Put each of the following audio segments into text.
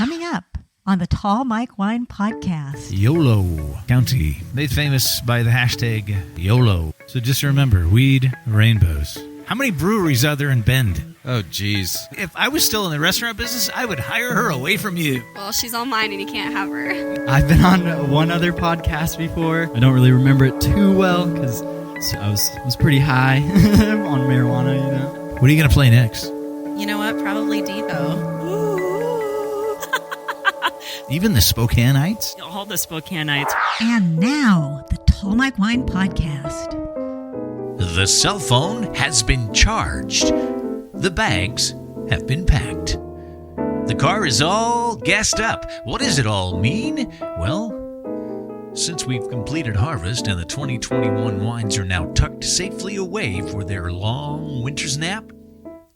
Coming up on the Tall Mike Wine Podcast. YOLO County, made famous by the hashtag YOLO. So just remember, weed, rainbows. How many breweries are there in Bend? Oh, geez. If I was still in the restaurant business, I would hire her away from you. Well, she's all mine and you can't have her. I've been on one other podcast before. I don't really remember it too well because I was pretty high on marijuana, you know. What are you going to play next? You know what? Probably Devo. Even the Spokaneites? All the Spokaneites. And now, the Tall Mike Wine Podcast. The cell phone has been charged. The bags have been packed. The car is all gassed up. What does it all mean? Well, since we've completed harvest and the 2021 wines are now tucked safely away for their long winter's nap,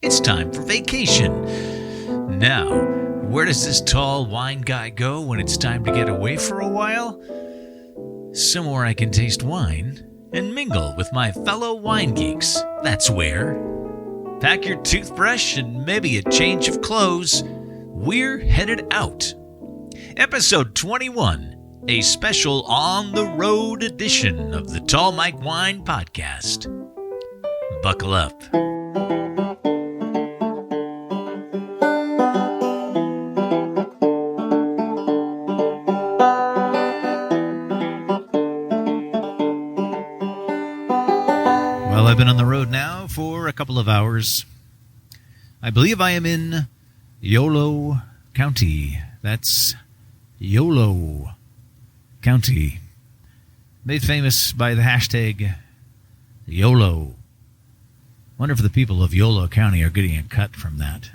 it's time for vacation. Now, where does this tall wine guy go when it's time to get away for a while? Somewhere I can taste wine and mingle with my fellow wine geeks. That's where. Pack your toothbrush and maybe a change of clothes. We're headed out. Episode 21, a special on-the-road edition of the Tall Mike Wine Podcast. Buckle up. Well, I've been on the road now for a couple of hours. I believe I am in YOLO County. That's YOLO County. Made famous by the hashtag YOLO. Wonder if the people of YOLO County are getting a cut from that.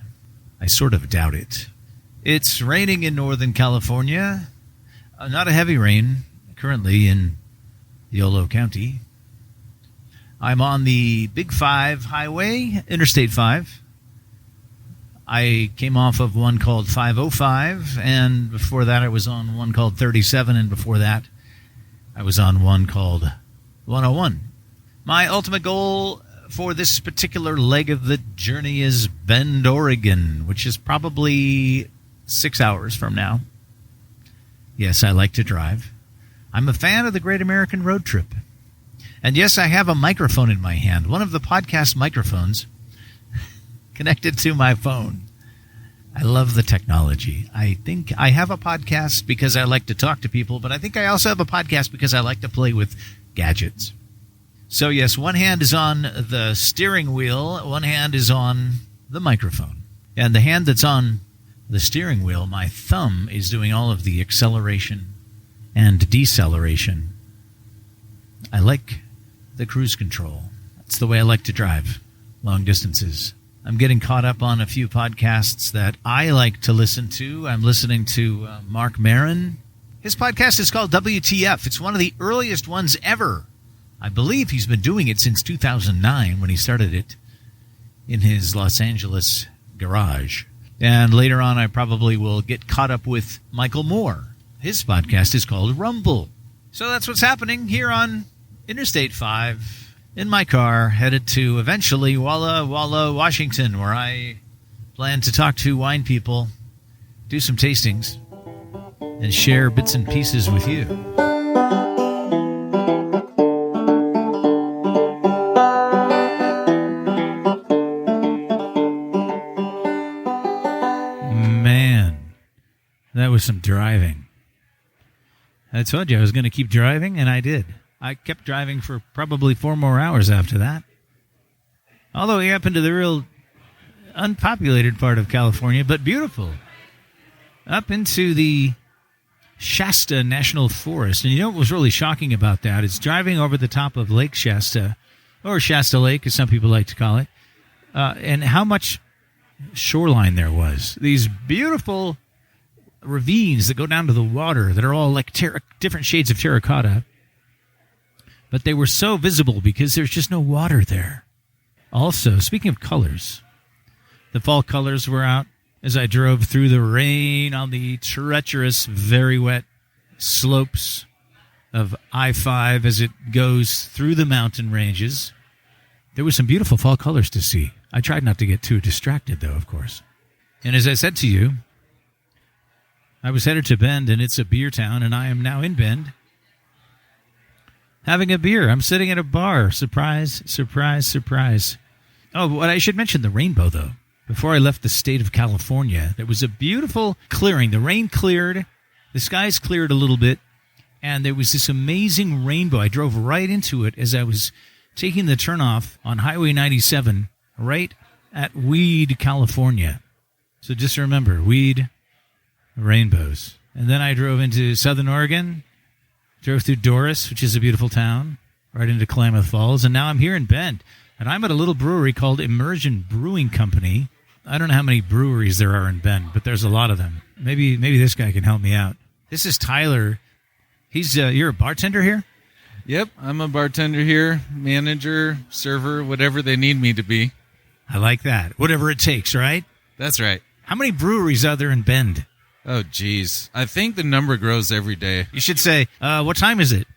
I sort of doubt it. It's raining in Northern California. Not a heavy rain currently in YOLO County. I'm on the Big 5 highway, Interstate 5. I came off of one called 505, and before that I was on one called 37, and before that I was on one called 101. My ultimate goal for this particular leg of the journey is Bend, Oregon, which is probably 6 hours from now. Yes, I like to drive. I'm a fan of the Great American Road Trip. And yes, I have a microphone in my hand, one of the podcast microphones connected to my phone. I love the technology. I think I have a podcast because I like to talk to people, but I think I also have a podcast because I like to play with gadgets. So yes, one hand is on the steering wheel, one hand is on the microphone. And the hand that's on the steering wheel, my thumb is doing all of the acceleration and deceleration. I like the cruise control. That's the way I like to drive long distances. I'm getting caught up on a few podcasts that I like to listen to. I'm listening to Mark Maron. His podcast is called WTF. It's one of the earliest ones ever. I believe he's been doing it since 2009 when he started it in his Los Angeles garage. And later on, I probably will get caught up with Michael Moore. His podcast is called Rumble. So that's what's happening here on Interstate 5 in my car, headed to eventually Walla Walla, Washington, where I plan to talk to wine people, do some tastings, and share bits and pieces with you. Man, that was some driving. I told you I was going to keep driving, and I did. I kept driving for probably 4 more hours after that. Although we happened to the real unpopulated part of California, but beautiful. Up into the Shasta National Forest. And you know what was really shocking about that is driving over the top of Lake Shasta, or Shasta Lake, as some people like to call it, and how much shoreline there was. These beautiful ravines that go down to the water that are all like different shades of terracotta. But they were so visible because there's just no water there. Also, speaking of colors, the fall colors were out as I drove through the rain on the treacherous, very wet slopes of I-5 as it goes through the mountain ranges. There were some beautiful fall colors to see. I tried not to get too distracted, though, of course. And as I said to you, I was headed to Bend, and it's a beer town, and I am now in Bend having a beer. I'm sitting at a bar. Surprise, surprise, surprise. Oh, what I should mention, the rainbow, though. Before I left the state of California, there was a beautiful clearing. The rain cleared, the skies cleared a little bit, and there was this amazing rainbow. I drove right into it as I was taking the turnoff on Highway 97 right at Weed, California. So just remember, Weed, rainbows. And then I drove into Southern Oregon, drove through Doris, which is a beautiful town, right into Klamath Falls, and now I'm here in Bend. And I'm at a little brewery called Immersion Brewing Company. I don't know how many breweries there are in Bend, but there's a lot of them. Maybe this guy can help me out. This is Tyler. You're a bartender here? Yep, I'm a bartender here, manager, server, whatever they need me to be. I like that. Whatever it takes, right? That's right. How many breweries are there in Bend? Oh, geez. I think the number grows every day. You should say, what time is it?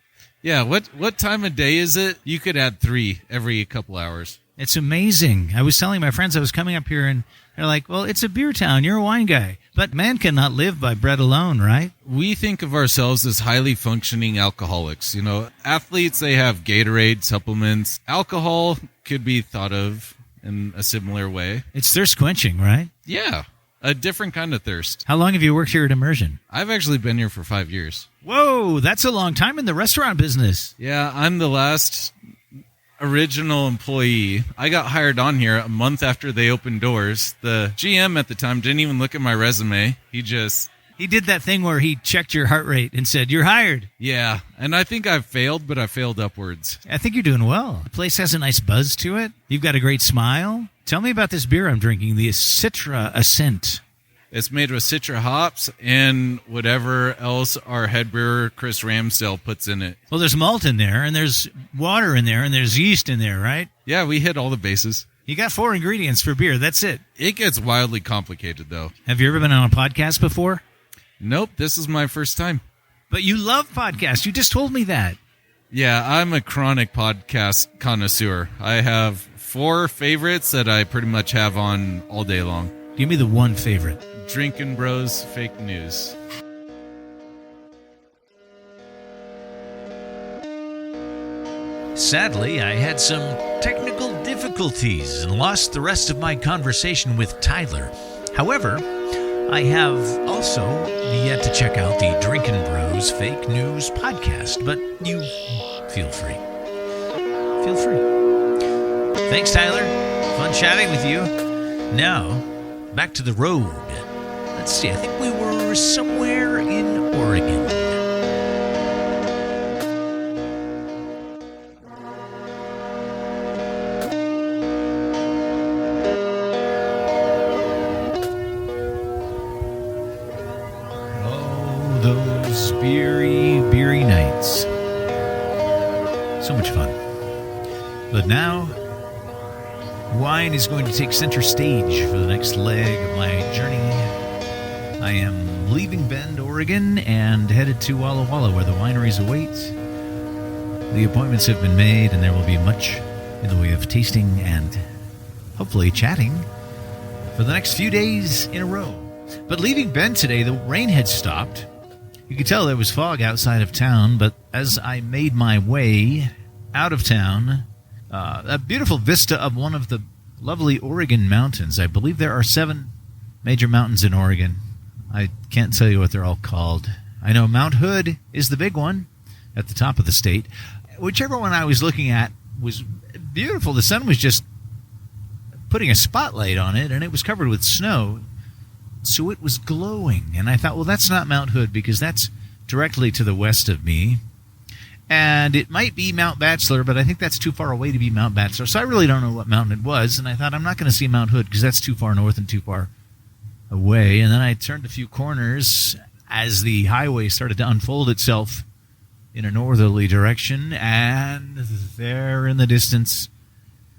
Yeah, what time of day is it? You could add 3 every couple hours. It's amazing. I was telling my friends I was coming up here, and they're like, well, it's a beer town. You're a wine guy. But man cannot live by bread alone, right? We think of ourselves as highly functioning alcoholics. You know, athletes, they have Gatorade, supplements. Alcohol could be thought of in a similar way. It's thirst quenching, right? Yeah, a different kind of thirst. How long have you worked here at Immersion? I've actually been here for 5 years. Whoa, that's a long time in the restaurant business. Yeah, I'm the last original employee. I got hired on here a month after they opened doors. The GM at the time didn't even look at my resume. He did that thing where he checked your heart rate and said, you're hired. Yeah, and I think I've failed, but I failed upwards. I think you're doing well. The place has a nice buzz to it. You've got a great smile. Tell me about this beer I'm drinking, the Citra Ascent. It's made with Citra hops and whatever else our head brewer, Chris Ramsdale, puts in it. Well, there's malt in there, and there's water in there, and there's yeast in there, right? Yeah, we hit all the bases. You got 4 ingredients for beer. That's it. It gets wildly complicated, though. Have you ever been on a podcast before? Nope, this is my first time. But you love podcasts. You just told me that. Yeah, I'm a chronic podcast connoisseur. I have 4 favorites that I pretty much have on all day long. Give me the one favorite. Drinkin' Bros Fake News. Sadly, I had some technical difficulties and lost the rest of my conversation with Tyler. However, I have also yet to check out the Drinkin' Bros Fake News podcast, but you feel free. Feel free. Thanks, Tyler. Fun chatting with you. Now, back to the road. Let's see, I think we were somewhere in Oregon. Oh, those beery nights. So much fun. But now, wine is going to take center stage for the next leg of my journey. I am leaving Bend, Oregon, and headed to Walla Walla, where the wineries await. The appointments have been made, and there will be much in the way of tasting and hopefully chatting for the next few days in a row. But leaving Bend today, the rain had stopped. You could tell there was fog outside of town, but as I made my way out of town, a beautiful vista of one of the lovely Oregon mountains. I believe there are 7 major mountains in Oregon. I can't tell you what they're all called. I know Mount Hood is the big one at the top of the state. Whichever one I was looking at was beautiful. The sun was just putting a spotlight on it, and it was covered with snow, so it was glowing. And I thought, well, that's not Mount Hood because that's directly to the west of me. And it might be Mount Bachelor, but I think that's too far away to be Mount Bachelor. So I really don't know what mountain it was. And I thought, I'm not going to see Mount Hood because that's too far north and too far away. And then I turned a few corners as the highway started to unfold itself in a northerly direction. And there in the distance,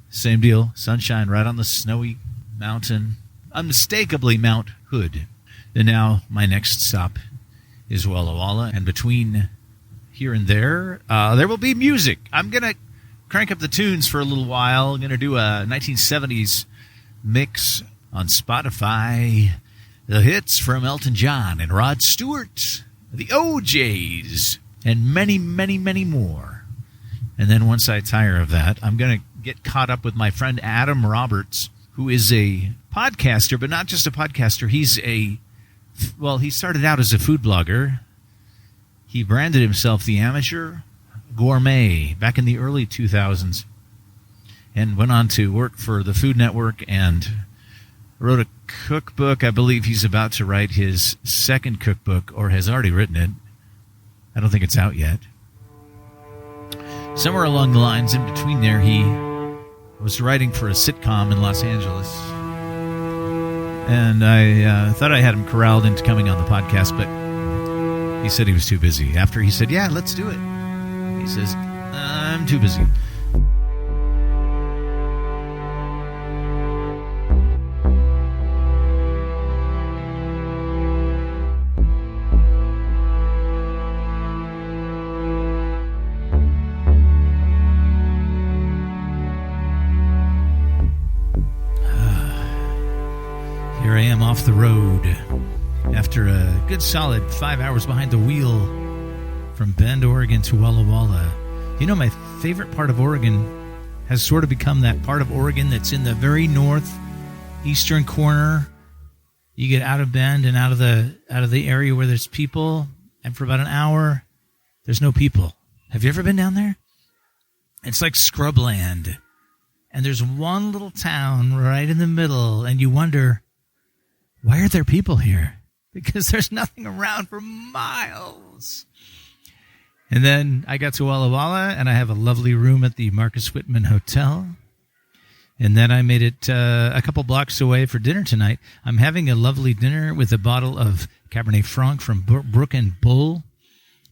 same deal, sunshine right on the snowy mountain. Unmistakably Mount Hood. And now my next stop is Walla Walla. And between here and there will be music. I'm going to crank up the tunes for a little while. I'm going to do a 1970s mix on Spotify. the hits from Elton John and Rod Stewart, the OJs, and many, many, many more. And then once I tire of that, I'm going to get caught up with my friend Adam Roberts, who is a podcaster, but not just a podcaster. He started out as a food blogger. He branded himself the Amateur Gourmet back in the early 2000s and went on to work for the Food Network and wrote a cookbook. I believe he's about to write his second cookbook, or has already written it. I don't think it's out yet. Somewhere along the lines, in between there, he was writing for a sitcom in Los Angeles. And I thought I had him corralled into coming on the podcast, but he said he was too busy. After he said, yeah, let's do it. He says, I'm too busy. Here I am off the road after a good solid 5 hours behind the wheel from Bend, Oregon to Walla Walla. You know, my favorite part of Oregon has sort of become that part of Oregon that's in the very northeastern corner. You get out of Bend and out of the area where there's people, and for about an hour, there's no people. Have you ever been down there? It's like scrubland. And there's one little town right in the middle, and you wonder, why are there people here? Because there's nothing around for miles. And then I got to Walla Walla, and I have a lovely room at the Marcus Whitman Hotel. And then I made it a couple blocks away for dinner tonight. I'm having a lovely dinner with a bottle of Cabernet Franc from Brook and Bull.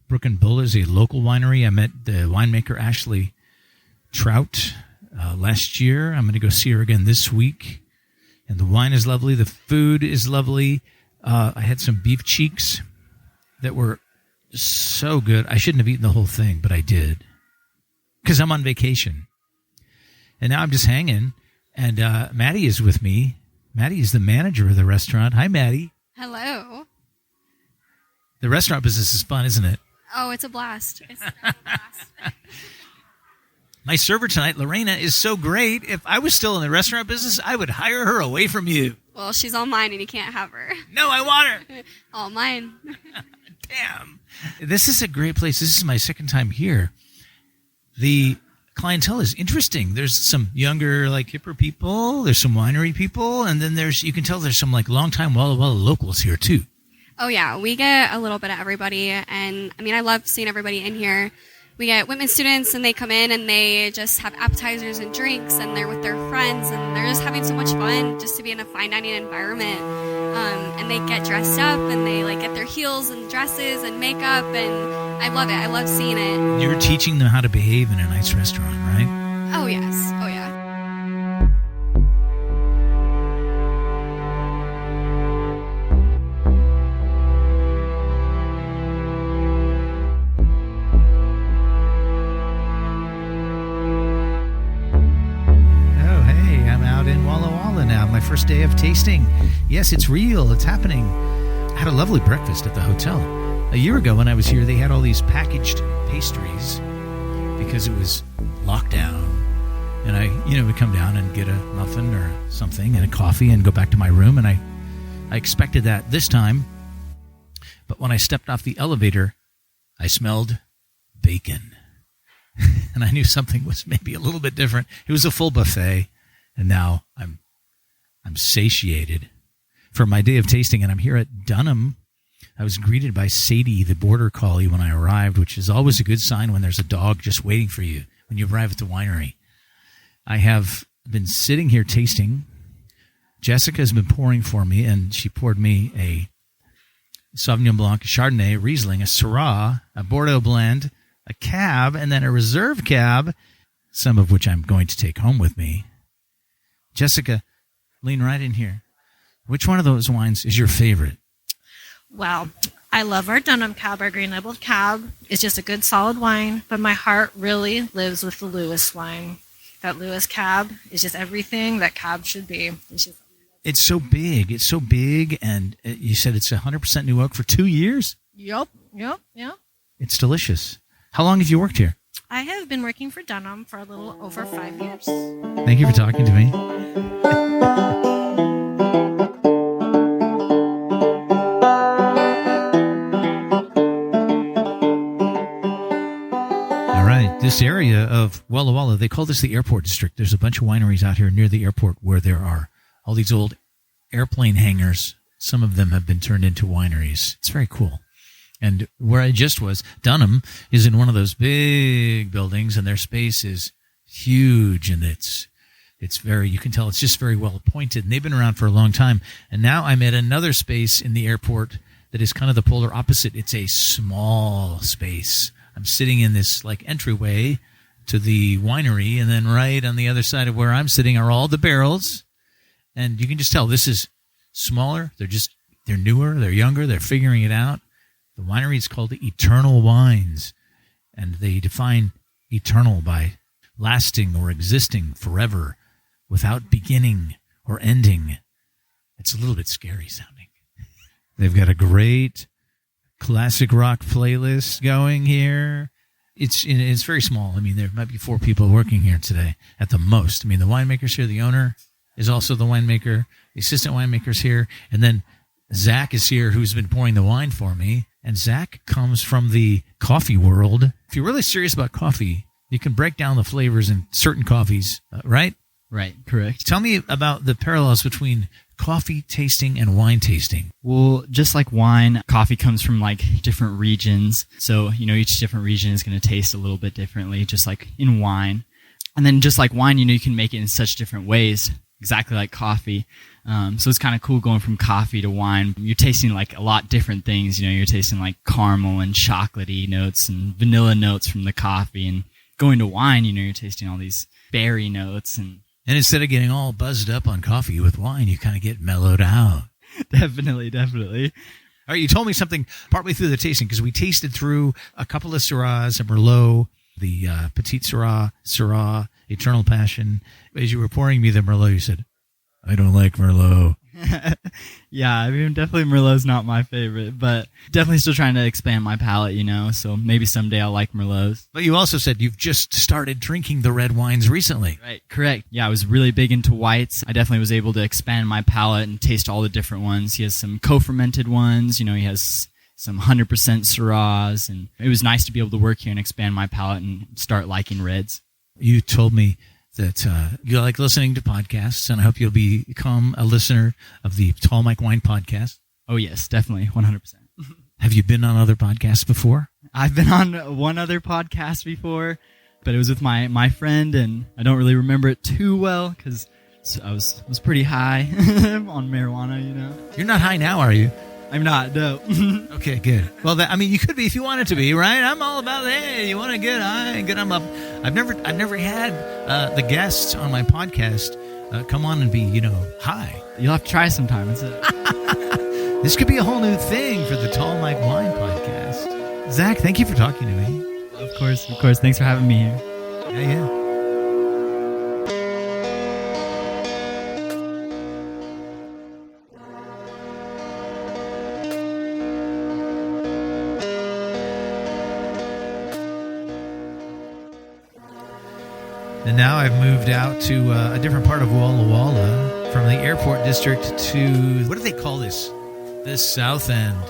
Brook and Bull is a local winery. I met the winemaker Ashley Trout last year. I'm going to go see her again this week. And the wine is lovely. The food is lovely. I had some beef cheeks that were so good. I shouldn't have eaten the whole thing, but I did because I'm on vacation. And now I'm just hanging. And Maddie is with me. Maddie is the manager of the restaurant. Hi, Maddie. Hello. The restaurant business is fun, isn't it? Oh, it's a blast. It's a blast. My server tonight, Lorena, is so great. If I was still in the restaurant business, I would hire her away from you. Well, she's all mine and you can't have her. No, I want her. All mine. Damn. This is a great place. This is my second time here. The clientele is interesting. There's some younger, like hipper people. There's some winery people. And then you can tell there's some like longtime Walla Walla locals here too. Oh, yeah. We get a little bit of everybody. And I mean, I love seeing everybody in here. We get women students, and they come in, and they just have appetizers and drinks, and they're with their friends, and they're just having so much fun just to be in a fine dining environment. And they get dressed up, and they like get their heels and dresses and makeup, and I love it. I love seeing it. You're teaching them how to behave in a nice restaurant, right? Oh, yes. Oh, yeah. First day of tasting. Yes, it's real. It's happening. I had a lovely breakfast at the hotel. A year ago when I was here, they had all these packaged pastries because it was lockdown. And I, would come down and get a muffin or something and a coffee and go back to my room. And I expected that this time. But when I stepped off the elevator, I smelled bacon. And I knew something was maybe a little bit different. It was a full buffet. And now I'm satiated for my day of tasting, and I'm here at Dunham. I was greeted by Sadie, the border collie, when I arrived, which is always a good sign when there's a dog just waiting for you when you arrive at the winery. I have been sitting here tasting. Jessica has been pouring for me, and she poured me a Sauvignon Blanc, a Chardonnay, a Riesling, a Syrah, a Bordeaux blend, a Cab, and then a Reserve Cab, some of which I'm going to take home with me. Jessica, lean right in here. Which one of those wines is your favorite? Well, I love our Dunham Cab, our green labeled Cab. It's just a good solid wine, but my heart really lives with the Lewis wine. That Lewis Cab is just everything that Cab should be. It's just It's so big. It's so big, and you said it's 100% new oak for 2 years? Yep. It's delicious. How long have you worked here? I have been working for Dunham for a little over 5 years. Thank you for talking to me. All right, this area of Walla Walla, they call this the airport district. There's a bunch of wineries out here near the airport where there are all these old airplane hangars. Some of them have been turned into wineries. It's very cool. And where I just was, Dunham is in one of those big buildings, and their space is huge, and it's very, you can tell it's just very well appointed, and they've been around for a long time. And now I'm at another space in the airport that is kind of the polar opposite. It's a small space. I'm sitting in this like entryway to the winery, and then right on the other side of where I'm sitting are all the barrels, and you can just tell this is smaller. They're newer, they're younger, they're figuring it out. The winery is called Eternal Wines, and they define eternal by lasting or existing forever without beginning or ending. It's a little bit scary sounding. They've got a great classic rock playlist going here. It's very small. I mean, there might be 4 people working here today at the most. I mean, the winemaker's here. The owner is also the winemaker. The assistant winemaker's here. And then Zach is here, who's been pouring the wine for me. And Zach comes from the coffee world. If you're really serious about coffee, you can break down the flavors in certain coffees, right? Right, correct. Tell me about the parallels between coffee tasting and wine tasting. Well, just like wine, coffee comes from like different regions. So, each different region is going to taste a little bit differently, just like in wine. And then just like wine, you can make it in such different ways, exactly like coffee. So it's kind of cool going from coffee to wine. You're tasting like a lot different things. You're tasting like caramel and chocolatey notes and vanilla notes from the coffee. And going to wine, you're tasting all these berry notes. And instead of getting all buzzed up on coffee with wine, you kind of get mellowed out. Definitely. All right, you told me something partway through the tasting, because we tasted through a couple of Syrahs, a Merlot, the Petite Syrah, Eternal Passion. As you were pouring me the Merlot, you said, I don't like Merlot. Yeah, I mean, definitely Merlot's not my favorite, but definitely still trying to expand my palate, so maybe someday I'll like Merlots. But you also said you've just started drinking the red wines recently. Right, correct. Yeah, I was really big into whites. I definitely was able to expand my palate and taste all the different ones. He has some co-fermented ones, he has some 100% Syrahs, and it was nice to be able to work here and expand my palate and start liking reds. You told me that you like listening to podcasts, and I hope you'll become a listener of the Tall Mike Wine podcast. Oh, yes, definitely, 100%. Have you been on other podcasts before? I've been on one other podcast before, but it was with my friend, and I don't really remember it too well because I was pretty high on marijuana, You're not high now, are you? I'm not, no. Okay, good. Well, you could be if you wanted to be, right? I'm all about, hey, you want to get high, get them up. I've never had the guests on my podcast come on and be, high. You'll have to try sometime. This could be a whole new thing for the Tall Mike Wine podcast. Zach, thank you for talking to me. Of course. Thanks for having me here. Yeah. And now I've moved out to a different part of Walla Walla, from the airport district to, what do they call this? The south end,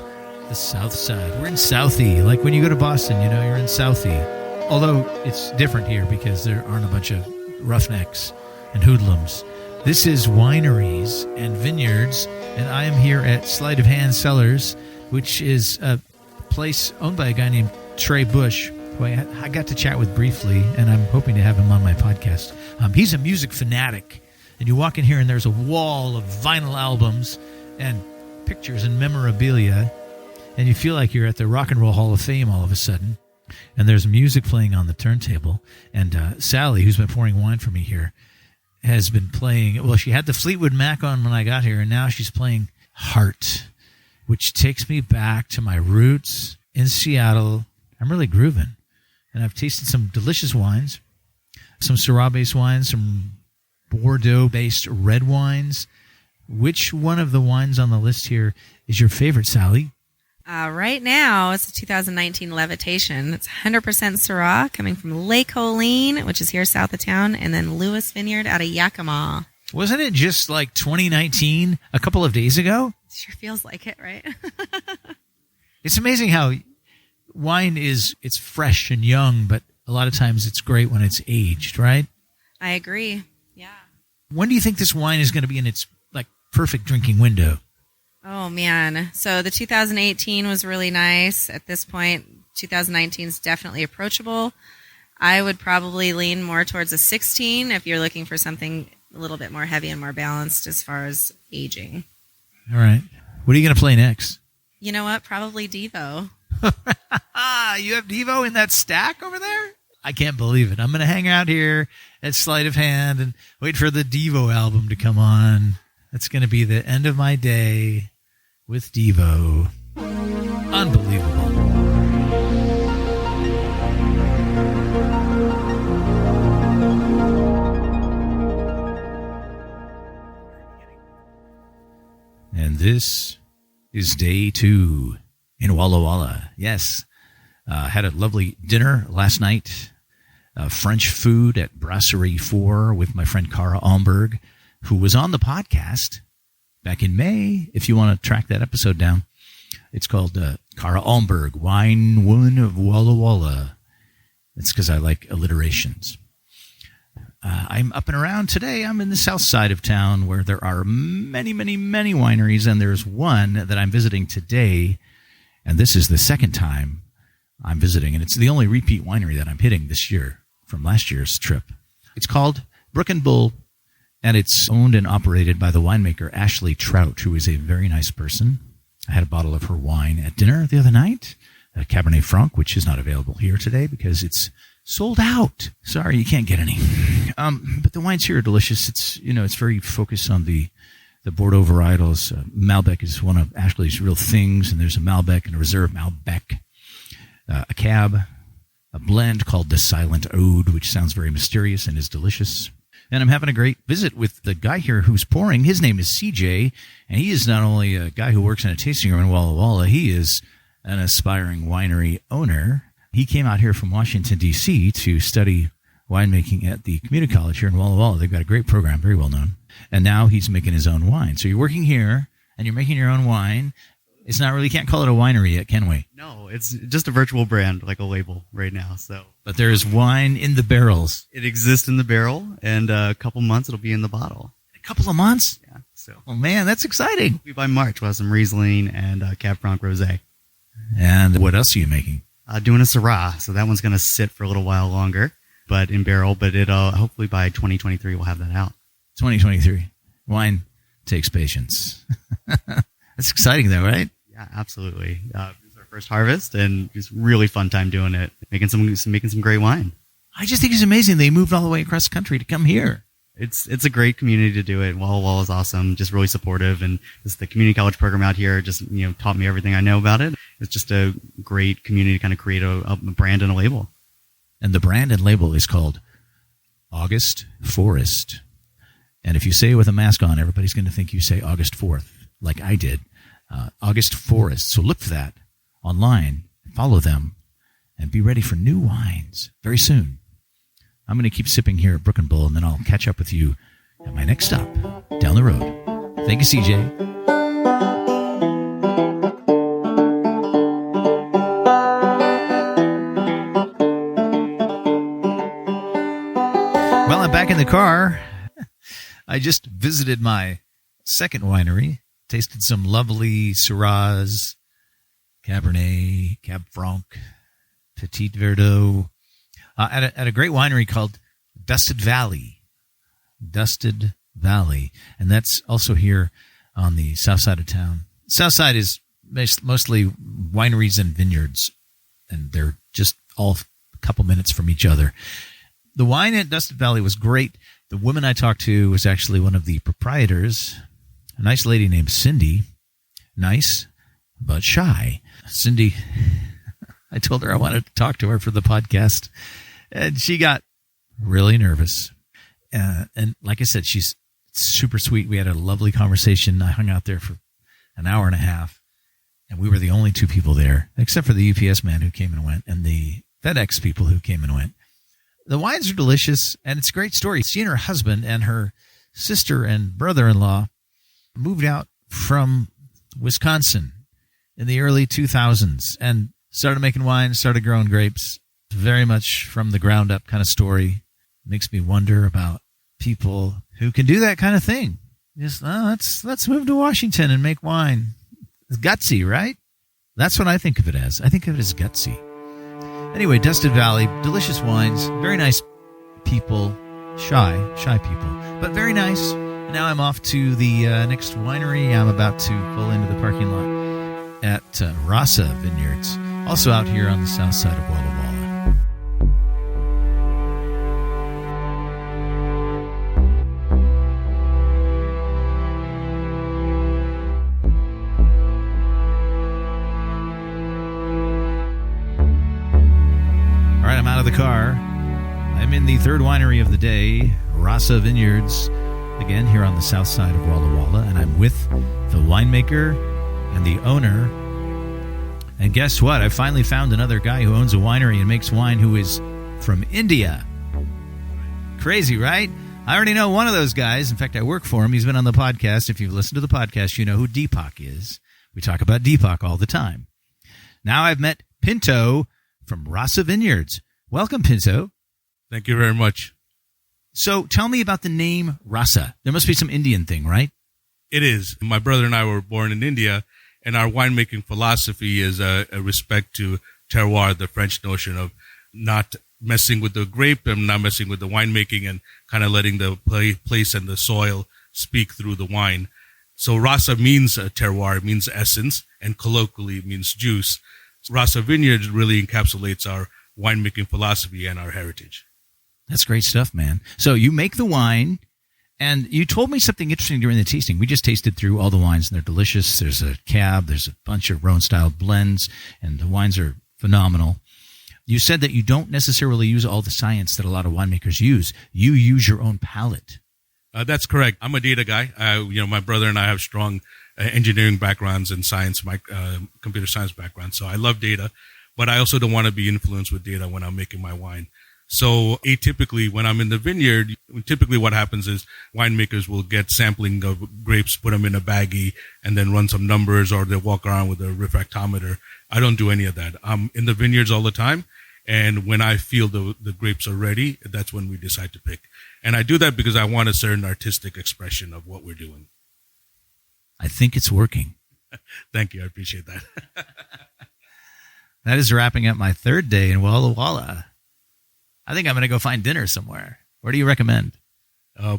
the south side. We're in Southie. Like when you go to Boston, you're in Southie. Although it's different here because there aren't a bunch of roughnecks and hoodlums. This is Wineries and Vineyards, and I am here at Sleight of Hand Cellars, which is a place owned by a guy named Trey Bush, who I got to chat with briefly, and I'm hoping to have him on my podcast. He's a music fanatic, and you walk in here and there's a wall of vinyl albums and pictures and memorabilia, and you feel like you're at the Rock and Roll Hall of Fame all of a sudden, and there's music playing on the turntable, and Sally, who's been pouring wine for me here, has been playing, well, she had the Fleetwood Mac on when I got here, and now she's playing Heart, which takes me back to my roots in Seattle. I'm really grooving. And I've tasted some delicious wines, some Syrah-based wines, some Bordeaux-based red wines, Which one of the wines on the list here is your favorite, Sally? Right now, it's a 2019 Levitation. It's 100% Syrah, coming from Lake Colleen, which is here south of town, and then Lewis Vineyard out of Yakima. Wasn't it just like 2019 a couple of days ago? Sure feels like it, right? It's amazing how wine it's fresh and young, but a lot of times it's great when it's aged, right? I agree. Yeah. When do you think this wine is going to be in its like perfect drinking window? Oh, man. So the 2018 was really nice. At this point, 2019 is definitely approachable. I would probably lean more towards a 16 if you're looking for something a little bit more heavy and more balanced as far as aging. All right. What are you going to play next? You know what? Probably Devo. You have Devo in that stack over there? I can't believe it. I'm going to hang out here at Sleight of Hand and wait for the Devo album to come on. That's going to be the end of my day with Devo. Unbelievable. And this is day 2 in Walla Walla. Yes. Had a lovely dinner last night. French food at Brasserie 4 with my friend Cara Almberg, who was on the podcast back in May. If you want to track that episode down, it's called Cara Almberg, Wine Woman of Walla Walla. It's because I like alliterations. I'm up and around today. I'm in the south side of town where there are many, many, many wineries, and there's one that I'm visiting today, and this is the second time I'm visiting, and it's the only repeat winery that I'm hitting this year from last year's trip. It's called Brook and Bull, and it's owned and operated by the winemaker Ashley Trout, who is a very nice person. I had a bottle of her wine at dinner the other night, a Cabernet Franc, which is not available here today because it's sold out. Sorry, you can't get any. But the wines here are delicious. It's very focused on the Bordeaux varietals. Malbec is one of Ashley's real things, and there's a Malbec and a Reserve Malbec, a Cab, a blend called the Silent Ode, which sounds very mysterious and is delicious. And I'm having a great visit with the guy here who's pouring. His name is CJ, and he is not only a guy who works in a tasting room in Walla Walla, he is an aspiring winery owner. He came out here from Washington, D.C. to study winemaking at the community college here in Walla Walla. They've got a great program, very well known. And now he's making his own wine. So you're working here, and you're making your own wine. It's not really, can't call it a winery yet, can we? No, it's just a virtual brand, like a label right now. So, but there is wine in the barrels. It exists in the barrel, and a couple months it'll be in the bottle. A couple of months? Yeah. So, oh man, that's exciting. By March, we'll have some Riesling and Cab Franc Rosé. And what else are you making? Doing a Syrah, so that one's going to sit for a little while longer, but in barrel. But it'll hopefully by 2023 we'll have that out. 2023. Wine takes patience. That's exciting, though, right? Yeah, absolutely. It's our first harvest, and it's really fun time doing it, making some great wine. I just think it's amazing they moved all the way across the country to come here. It's a great community to do it. Walla Walla is awesome, just really supportive, and just the community college program out here just taught me everything I know about it. It's just a great community to kind of create a brand and a label. And the brand and label is called August Forest. And if you say it with a mask on, everybody's going to think you say August 4th, like I did. August Forest. So look for that online, follow them, and be ready for new wines very soon. I'm going to keep sipping here at Brook and Bull, and then I'll catch up with you at my next stop down the road. Thank you, CJ. Well, I'm back in the car. I just visited my second winery, tasted some lovely Syrahs, Cabernet, Cab Franc, Petit Verdot, at a great winery called Dusted Valley. Dusted Valley. And that's also here on the south side of town. South side is mostly wineries and vineyards, and they're just all a couple minutes from each other. The wine at Dusted Valley was great. The woman I talked to was actually one of the proprietors, a nice lady named Cindy. Nice, but shy. Cindy, I told her I wanted to talk to her for the podcast, and she got really nervous. And like I said, she's super sweet. We had a lovely conversation. I hung out there for an hour and a half, and we were the only two people there, except for the UPS man who came and went and the FedEx people who came and went. The wines are delicious, and it's a great story. She and her husband and her sister and brother-in-law moved out from Wisconsin in the early 2000s and started making wine, started growing grapes. Very much from the ground up kind of story. Makes me wonder about people who can do that kind of thing. Just, let's move to Washington and make wine. It's gutsy, right? That's what I think of it as. I think of it as gutsy. Anyway, Dusted Valley, delicious wines, very nice people, shy people, but very nice. Now I'm off to the next winery. I'm about to pull into the parking lot at Rasa Vineyards, also out here on the south side of Walla Walla. All right, I'm out of the car. I'm in the third winery of the day, Rasa Vineyards, again here on the south side of Walla Walla, and I'm with the winemaker and the owner. And guess what? I finally found another guy who owns a winery and makes wine who is from India. Crazy, right? I already know one of those guys. In fact, I work for him. He's been on the podcast. If you've listened to the podcast, you know who Deepak is. We talk about Deepak all the time. Now I've met Pinto from Rasa Vineyards. Welcome, Pinto. Thank you very much. So tell me about the name Rasa. There must be some Indian thing, right? It is. My brother and I were born in India, and our winemaking philosophy is a respect to terroir, the French notion of not messing with the grape and not messing with the winemaking and kind of letting the place and the soil speak through the wine. So Rasa means terroir, it means essence, and colloquially it means juice. Rasa Vineyards really encapsulates our winemaking philosophy and our heritage. That's great stuff, man. So you make the wine, and you told me something interesting during the tasting. We just tasted through all the wines, and they're delicious. There's a cab, there's a bunch of Rhone-style blends, and the wines are phenomenal. You said that you don't necessarily use all the science that a lot of winemakers use. You use your own palate. That's correct. I'm a data guy. My brother and I have strong engineering backgrounds and science, my computer science background. So I love data, but I also don't want to be influenced with data when I'm making my wine. So atypically, when I'm in the vineyard, typically what happens is winemakers will get sampling of grapes, put them in a baggie, and then run some numbers, or they'll walk around with a refractometer. I don't do any of that. I'm in the vineyards all the time, and when I feel the grapes are ready, that's when we decide to pick. And I do that because I want a certain artistic expression of what we're doing. I think it's working. Thank you. I appreciate that. That is wrapping up my third day in Walla Walla. I think I'm going to go find dinner somewhere. Where do you recommend?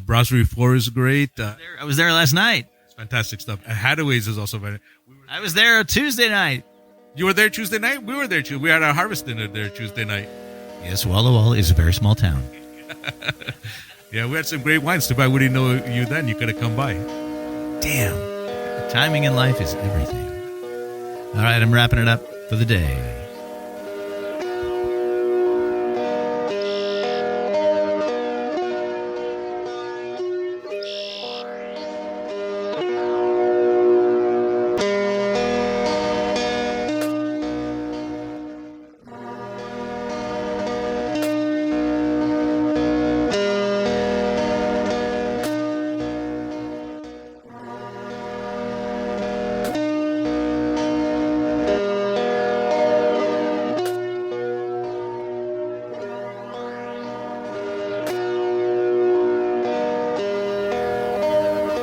Brasserie 4 is great. I was there last night. It's fantastic stuff. Hattaway's is also very. I was there Tuesday night. You were there Tuesday night? We were there too. We had our harvest dinner there Tuesday night. Yes, Walla Walla is a very small town. Yeah, we had some great wines. Too bad we didn't know you then. You could have come by. Damn. Timing in life is everything. All right, I'm wrapping it up for the day.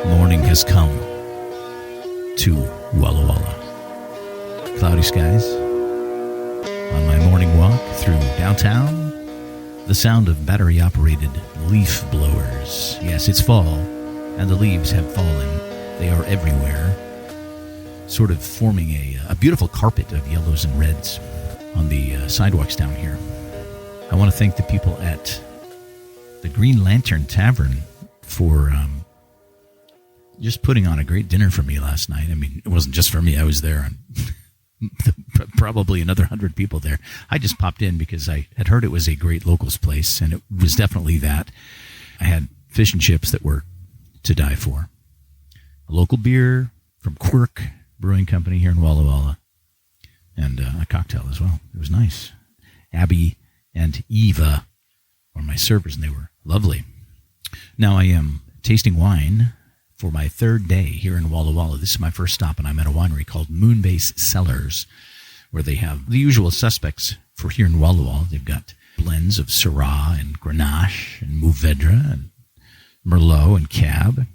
Morning has come to Walla Walla. Cloudy skies. On my morning walk through downtown, the sound of battery-operated leaf blowers. Yes, it's fall, and the leaves have fallen. They are everywhere, sort of forming a beautiful carpet of yellows and reds on the sidewalks down here. I want to thank the people at the Green Lantern Tavern for just putting on a great dinner for me last night. I mean, it wasn't just for me. I was there, and probably another 100 people there. I just popped in because I had heard it was a great locals place, and it was definitely that. I had fish and chips that were to die for. A local beer from Quirk Brewing Company here in Walla Walla, and a cocktail as well. It was nice. Abby and Eva were my servers, and they were lovely. Now I am tasting wine for my third day here in Walla Walla. This is my first stop, and I'm at a winery called Moonbase Cellars, where they have the usual suspects for here in Walla Walla. They've got blends of Syrah and Grenache and Mourvedre and Merlot and Cab.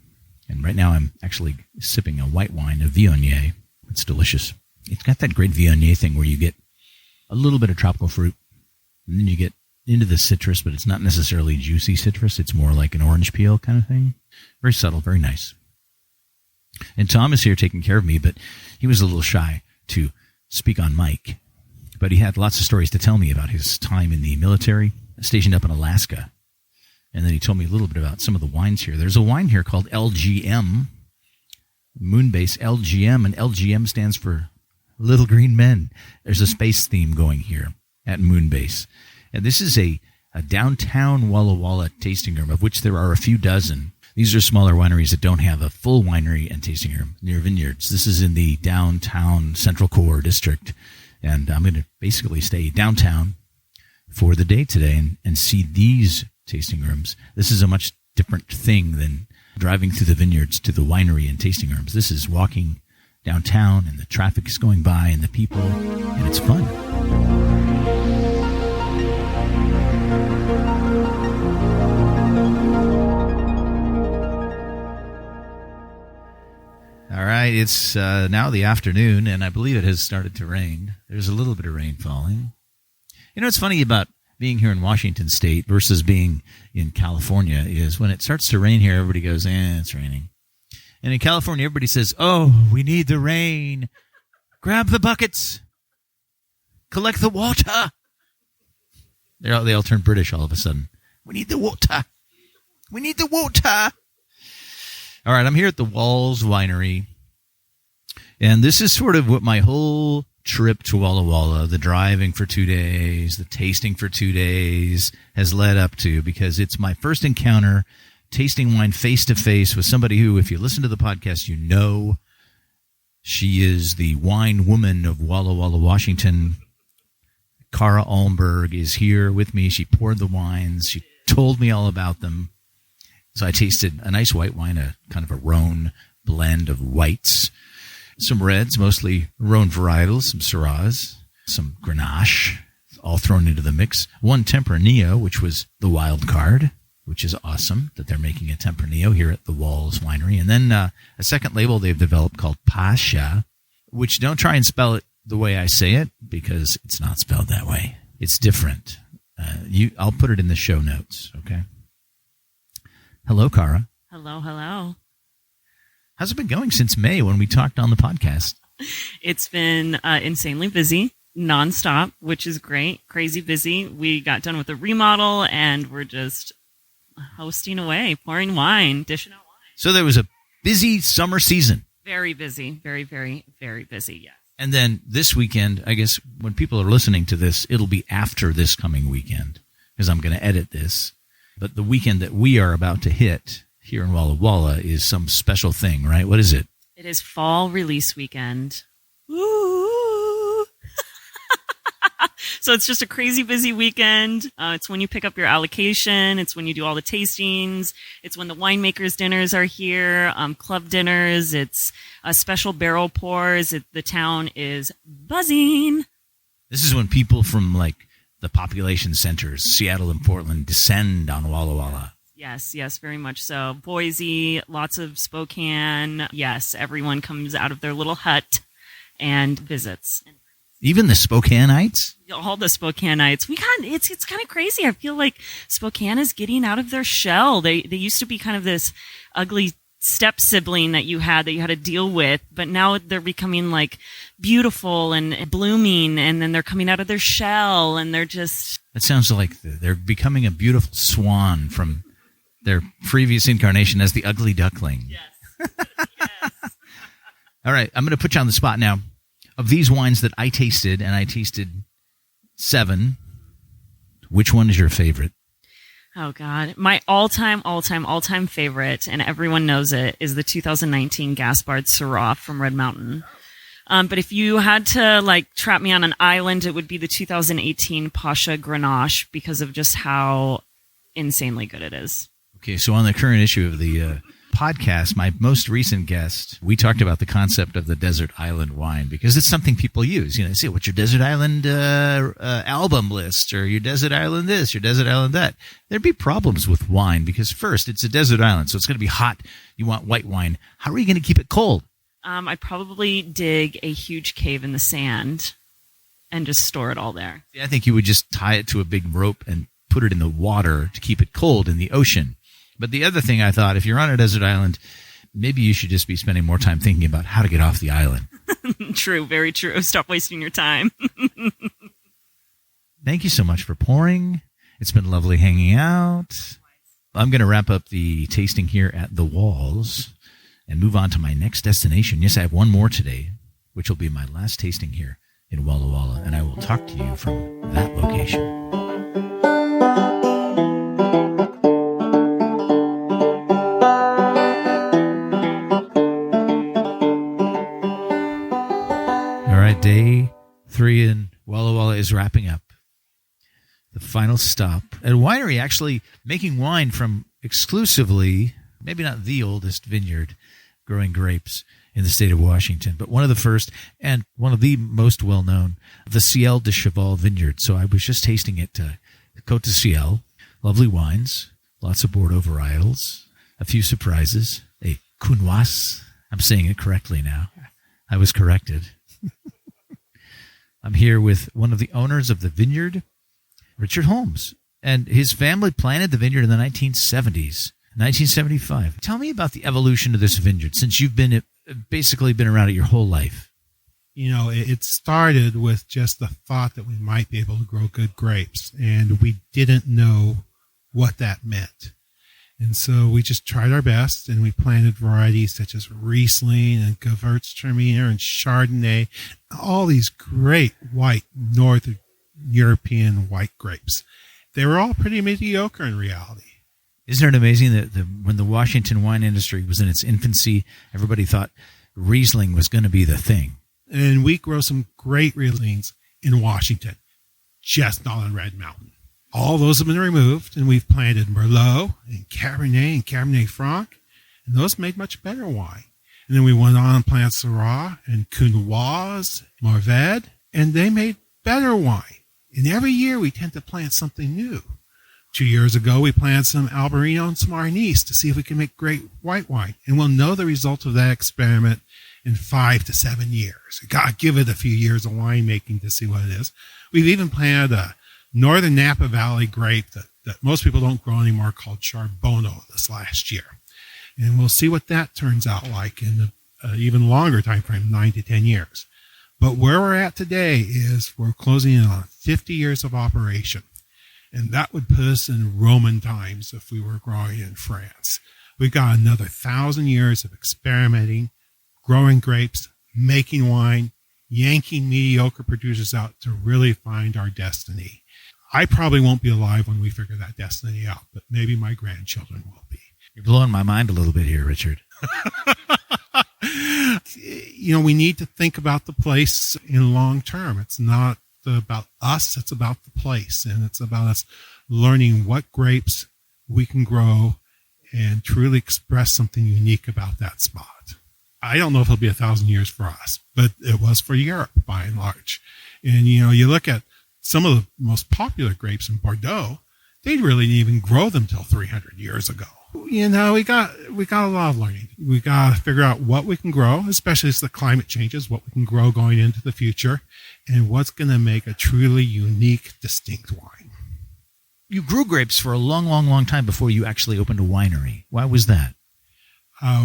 And right now I'm actually sipping a white wine, a Viognier. It's delicious. It's got that great Viognier thing where you get a little bit of tropical fruit, and then you get into the citrus, but it's not necessarily juicy citrus. It's more like an orange peel kind of thing. Very subtle, very nice. And Tom is here taking care of me, but he was a little shy to speak on mic. But he had lots of stories to tell me about his time in the military, stationed up in Alaska. And then he told me a little bit about some of the wines here. There's a wine here called LGM, Moonbase LGM, and LGM stands for Little Green Men. There's a space theme going here at Moonbase. And this is a downtown Walla Walla tasting room, of which there are a few dozen. These are smaller wineries that don't have a full winery and tasting room near Vineyards. This is in the downtown Central Core district. And I'm going to basically stay downtown for the day today and see these tasting rooms. This is a much different thing than driving through the vineyards to the winery and tasting rooms. This is walking downtown, and the traffic is going by, and the people, and it's fun. All right, it's now the afternoon, and I believe it has started to rain. There's a little bit of rain falling. You know what's funny about being here in Washington State versus being in California is when it starts to rain here, everybody goes, it's raining. And in California, everybody says, oh, we need the rain. Grab the buckets. Collect the water. They all turn British all of a sudden. We need the water. We need the water. All right, I'm here at the Walls Winery. And this is sort of what my whole trip to Walla Walla, the driving for 2 days, the tasting for 2 days, has led up to, because it's my first encounter tasting wine face-to-face with somebody who, if you listen to the podcast, you know she is the wine woman of Walla Walla, Washington. Cara Almberg is here with me. She poured the wines. She told me all about them. So I tasted a nice white wine, a kind of a Rhone blend of whites, some reds, mostly Rhone varietals, some Syrahs, some Grenache, all thrown into the mix. One Tempranillo, which was the wild card, which is awesome that they're making a Tempranillo here at the Walls Winery. And then a second label they've developed called PÁŠXA, which don't try and spell it the way I say it, because it's not spelled that way. It's different. I'll put it in the show notes, okay? Hello, Cara. Hello, hello. How's it been going since May when we talked on the podcast? It's been insanely busy, nonstop, which is great. Crazy busy. We got done with a remodel, and we're just hosting away, pouring wine, dishing out wine. So there was a busy summer season. Very busy. Very, very, very busy, yes. And then this weekend, I guess when people are listening to this, it'll be after this coming weekend, because I'm going to edit this. But the weekend that we are about to hit here in Walla Walla is some special thing, right? What is it? It is fall release weekend. Woo! So it's just a crazy busy weekend. It's when you pick up your allocation. It's when you do all the tastings. It's when the winemakers' dinners are here, club dinners. It's special barrel pours. The town is buzzing. This is when people from like the population centers, Seattle and Portland, descend on Walla Walla. Yes, very much so. Boise, lots of Spokane. Yes, everyone comes out of their little hut and visits. Even the Spokaneites? All the Spokaneites. It's kind of crazy. I feel like Spokane is getting out of their shell. They used to be kind of this ugly step sibling that you had to deal with, but now they're becoming like beautiful and blooming, and then they're coming out of their shell, and they're just... That sounds like they're becoming a beautiful swan from their previous incarnation as the ugly duckling. Yes. Yes. All right, I'm going to put you on the spot now. Of these wines that I tasted, and I tasted 7, which one is your favorite? Oh, God. My all-time favorite, and everyone knows it, is the 2019 Gaspard Syrah from Red Mountain. But if you had to, trap me on an island, it would be the 2018 PÁŠXA Grenache because of just how insanely good it is. Okay, so on the current issue of the podcast, my most recent guest, we talked about the concept of the desert island wine because it's something people use. They say, what's your desert island album list, or your desert island this, your desert island that. There'd be problems with wine because first, it's a desert island, so it's going to be hot. You want white wine. How are you going to keep it cold? I'd probably dig a huge cave in the sand and just store it all there. I think you would just tie it to a big rope and put it in the water to keep it cold in the ocean. But the other thing I thought, if you're on a desert island, maybe you should just be spending more time thinking about how to get off the island. True, very true. Stop wasting your time. Thank you so much for pouring. It's been lovely hanging out. I'm going to wrap up the tasting here at the Walls and move on to my next destination. Yes, I have one more today, which will be my last tasting here in Walla Walla, and I will talk to you from that location. Day 3 in Walla Walla is wrapping up. The final stop at a winery actually making wine from exclusively, maybe not the oldest vineyard growing grapes in the state of Washington, but one of the first and one of the most well-known, the Ciel de Cheval vineyard. So I was just tasting it, Cotes Ciel, lovely wines, lots of Bordeaux varietals, a few surprises, a Counoise. I'm saying it correctly now. I was corrected. I'm here with one of the owners of the vineyard, Richard Holmes, and his family planted the vineyard in the 1970s, 1975. Tell me about the evolution of this vineyard since you've basically been around it your whole life. It started with just the thought that we might be able to grow good grapes, and we didn't know what that meant. And so we just tried our best, and we planted varieties such as Riesling and Gewürztraminer and Chardonnay, all these great white Northern European white grapes. They were all pretty mediocre in reality. Isn't it amazing that when the Washington wine industry was in its infancy, everybody thought Riesling was going to be the thing? And we grow some great Rieslings in Washington, just not on Red Mountain. All those have been removed, and we've planted Merlot and Cabernet Franc, and those made much better wine. And then we went on and planted Syrah and Counoise, Mourvedre, and they made better wine. And every year we tend to plant something new. 2 years ago, we planted some Albarino and some Arnis to see if we can make great white wine. And we'll know the results of that experiment in 5 to 7 years. You got to give it a few years of winemaking to see what it is. We've even planted a Northern Napa Valley grape that most people don't grow anymore called Charbono this last year. And we'll see what that turns out like in an even longer time frame, 9 to 10 years. But where we're at today is we're closing in on 50 years of operation. And that would put us in Roman times if we were growing in France. We've got another 1,000 years of experimenting, growing grapes, making wine, yanking mediocre producers out to really find our destiny. I probably won't be alive when we figure that destiny out, but maybe my grandchildren will be. You're blowing my mind a little bit here, Richard. We need to think about the place in long term. It's not about us, it's about the place, and it's about us learning what grapes we can grow and truly express something unique about that spot. I don't know if it'll be 1,000 years for us, but it was for Europe by and large. And, you look at some of the most popular grapes in Bordeaux, they really didn't even grow them till 300 years ago. We got a lot of learning. We got to figure out what we can grow, especially as the climate changes, what we can grow going into the future, and what's going to make a truly unique, distinct wine. You grew grapes for a long, long, long time before you actually opened a winery. Why was that?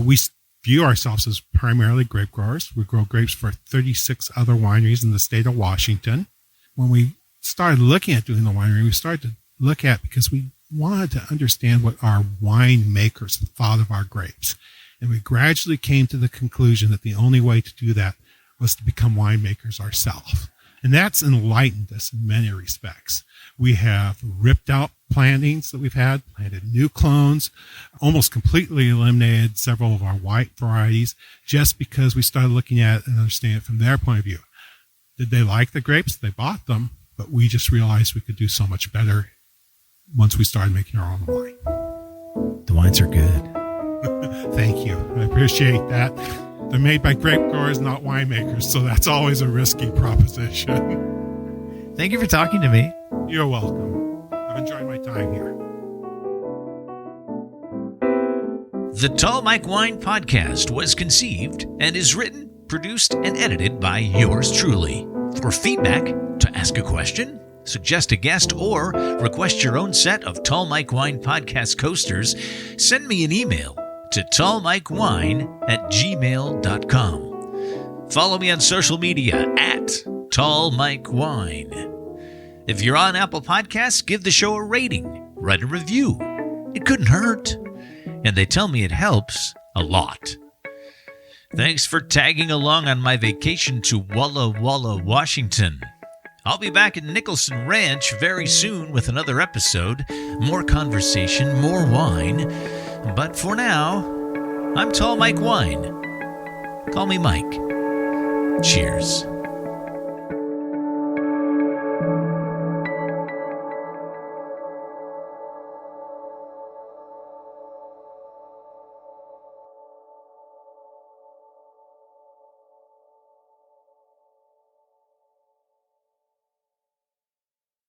We view ourselves as primarily grape growers. We grow grapes for 36 other wineries in the state of Washington. When we started looking at doing the winery, we started to look at because we wanted to understand what our winemakers thought of our grapes. And we gradually came to the conclusion that the only way to do that was to become winemakers ourselves. And that's enlightened us in many respects. We have ripped out plantings that we've had, planted new clones, almost completely eliminated several of our white varieties just because we started looking at it and understanding it from their point of view. Did they like the grapes? They bought them, but we just realized we could do so much better once we started making our own wine. The wines are good. Thank you. I appreciate that. They're made by grape growers, not winemakers, so that's always a risky proposition. Thank you for talking to me. You're welcome. I've enjoyed my time here. The Tall Mike Wine Podcast was conceived and is written, produced, and edited by yours truly. For feedback, to ask a question, suggest a guest, or request your own set of Tall Mike Wine Podcast coasters, send me an email to tallmikewine@gmail.com. Follow me on social media at Tall Mike Wine. If you're on Apple Podcasts, give the show a rating, write a review. It couldn't hurt. And they tell me it helps a lot. Thanks for tagging along on my vacation to Walla Walla, Washington. I'll be back at Nicholson Ranch very soon with another episode. More conversation, more wine. But for now, I'm Tall Mike Wine. Call me Mike. Cheers.